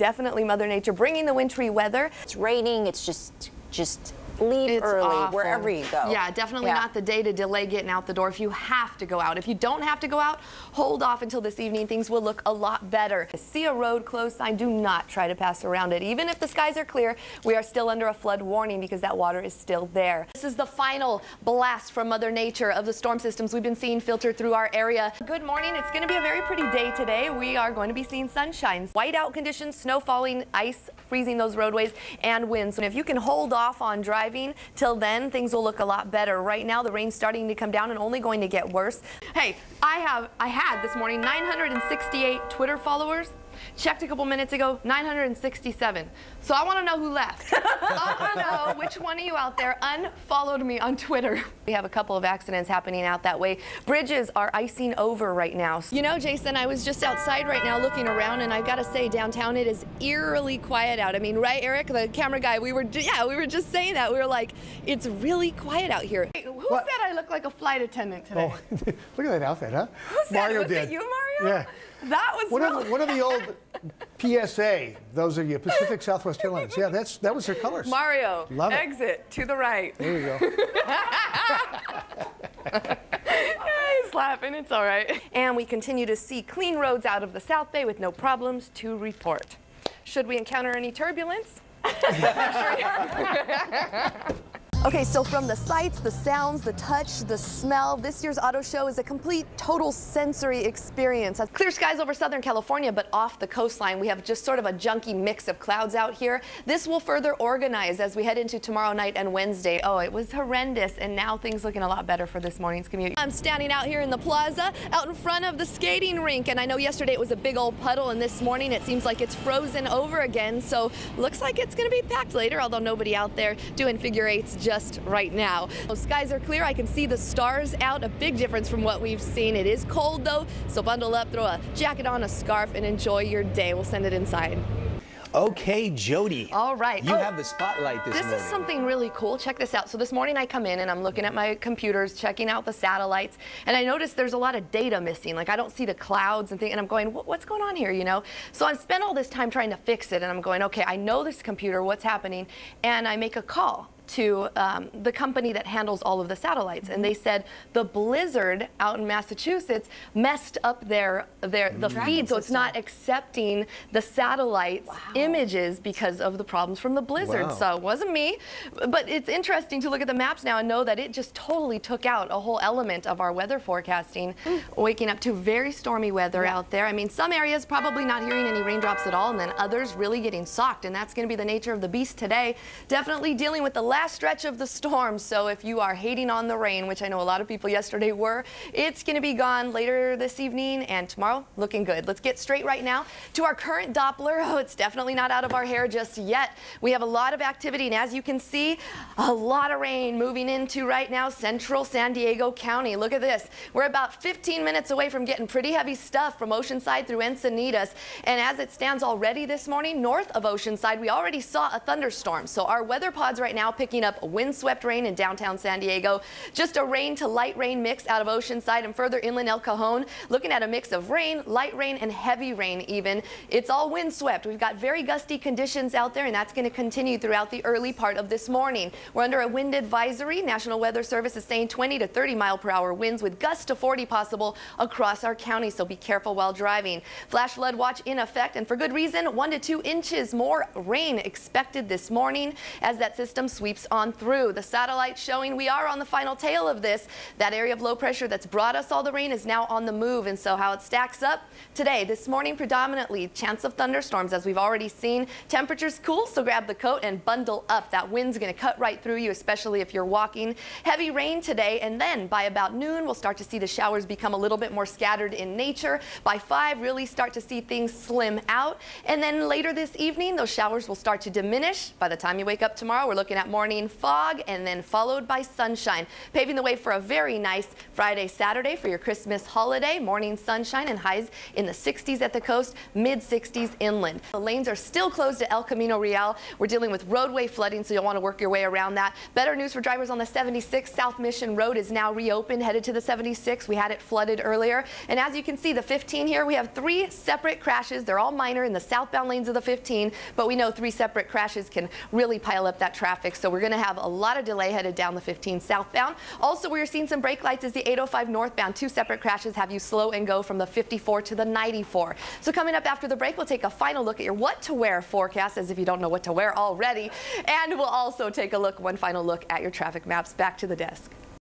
Definitely Mother Nature bringing the wintry weather. It's raining. It's just leave early awful. wherever you go. Yeah, definitely not the day to delay getting out the door if you have to go out. If you don't have to go out, hold off until this evening. Things will look a lot better. See a road closed sign, do not try to pass around it. Even if the skies are clear, we are still under a flood warning because that water is still there. This is the final blast from Mother Nature of the storm systems we've been seeing filter through our area. Good morning. It's going to be a very pretty day today. We are going to be seeing sunshine, whiteout conditions, snow falling, ice freezing those roadways, and winds. And if you can hold off on driving till then, things will look a lot better. Right now, the rain's starting to come down and only going to get worse. Hey, I had this morning 968 Twitter followers. Checked a couple minutes ago, 967. So I want to know who left. I want to know which one of you out there unfollowed me on Twitter. We have a couple of accidents happening out that way. Bridges are icing over right now. You know, Jason, I was just outside right now looking around, and I've got to say, downtown it is eerily quiet out. I mean, right, Eric, the camera guy? We were just saying that. We were like, it's really quiet out here. Hey, who said I look like a flight attendant today? Oh, look at that outfit, huh? Who said Mario it? Was did. it you, Mario? Yeah. That was one of the old PSA. Those are your Pacific Southwest Airlines. Yeah, that was their colors. Mario, love it. Exit to the right. There you go. He's laughing. It's all right. And we continue to see clean roads out of the South Bay with no problems to report. Should we encounter any turbulence? Okay, so from the sights, the sounds, the touch, the smell, this year's auto show is a complete, total sensory experience. Clear skies over Southern California, but off the coastline, we have just sort of a junky mix of clouds out here. This will further organize as we head into tomorrow night and Wednesday. Oh, it was horrendous, and now things looking a lot better for this morning's commute. I'm standing out here in the plaza, out in front of the skating rink, and I know yesterday it was a big old puddle, and this morning it seems like it's frozen over again, so looks like it's going to be packed later, although nobody out there doing figure eights just right now. The skies are clear. I can see the stars out. A big difference from what we've seen. It is cold though, so bundle up, throw a jacket on, a scarf, and enjoy your day. We'll send it inside. Okay, Jodi. All right. You have the spotlight this morning. This is something really cool. Check this out. So this morning I come in and I'm looking at my computers, checking out the satellites, and I noticed there's a lot of data missing. Like I don't see the clouds and things, and I'm going, what's going on here, you know? So I've spent all this time trying to fix it, and I'm going, okay, I know this computer, what's happening, and I make a call to the company that handles all of the satellites, and they said the blizzard out in Massachusetts messed up the feed, so it's not accepting the satellite's images because of the problems from the blizzard. Wow. So it wasn't me, but it's interesting to look at the maps now and know that it just totally took out a whole element of our weather forecasting, waking up to very stormy weather out there. I mean, some areas probably not hearing any raindrops at all, and then others really getting socked, and that's going to be the nature of the beast today. Definitely dealing with the last stretch of the storm, so if you are hating on the rain, which I know a lot of people yesterday were, it's going to be gone later this evening, and tomorrow looking good. Let's get straight right now to our current Doppler. Oh, it's definitely not out of our hair just yet. We have a lot of activity, and as you can see, a lot of rain moving into right now central San Diego County. Look at this. We're about 15 minutes away from getting pretty heavy stuff from Oceanside through Encinitas, and as it stands already this morning, north of Oceanside, we already saw a thunderstorm. So our weather pods right now picking up windswept rain in downtown San Diego. Just a rain to light rain mix out of Oceanside and further inland El Cajon. Looking at a mix of rain, light rain, and heavy rain even. It's all windswept. We've got very gusty conditions out there, and that's going to continue throughout the early part of this morning. We're under a wind advisory. National Weather Service is saying 20 to 30 mile per hour winds with gusts to 40 possible across our county, so be careful while driving. Flash flood watch in effect, and for good reason. 1 to 2 inches more rain expected this morning as that system sweeps on through. The satellite showing we are on the final tail of this. That area of low pressure that's brought us all the rain is now on the move, and so how it stacks up today, this morning predominantly chance of thunderstorms as we've already seen. Temperatures cool, so grab the coat and bundle up. That wind's going to cut right through you, especially if you're walking. Heavy rain today, and then by about noon we'll start to see the showers become a little bit more scattered in nature. By 5 really start to see things slim out, and then later this evening those showers will start to diminish. By the time you wake up tomorrow, we're looking at more morning, fog, and then followed by sunshine, paving the way for a very nice Friday, Saturday for your Christmas holiday. Morning sunshine and highs in the 60s at the coast, mid-60s inland. The lanes are still closed at El Camino Real. We're dealing with roadway flooding, so you'll want to work your way around that. Better news for drivers on the 76. South Mission Road is now reopened, headed to the 76. We had it flooded earlier. And as you can see, the 15 here, we have 3 separate crashes. They're all minor in the southbound lanes of the 15, but we know 3 separate crashes can really pile up that traffic. So we're going to have a lot of delay headed down the 15 southbound. Also, we're seeing some brake lights as the 805 northbound. 2 separate crashes have you slow and go from the 54 to the 94. So coming up after the break, we'll take a final look at your what to wear forecast, as if you don't know what to wear already. And we'll also take a look, one final look at your traffic maps. Back to the desk.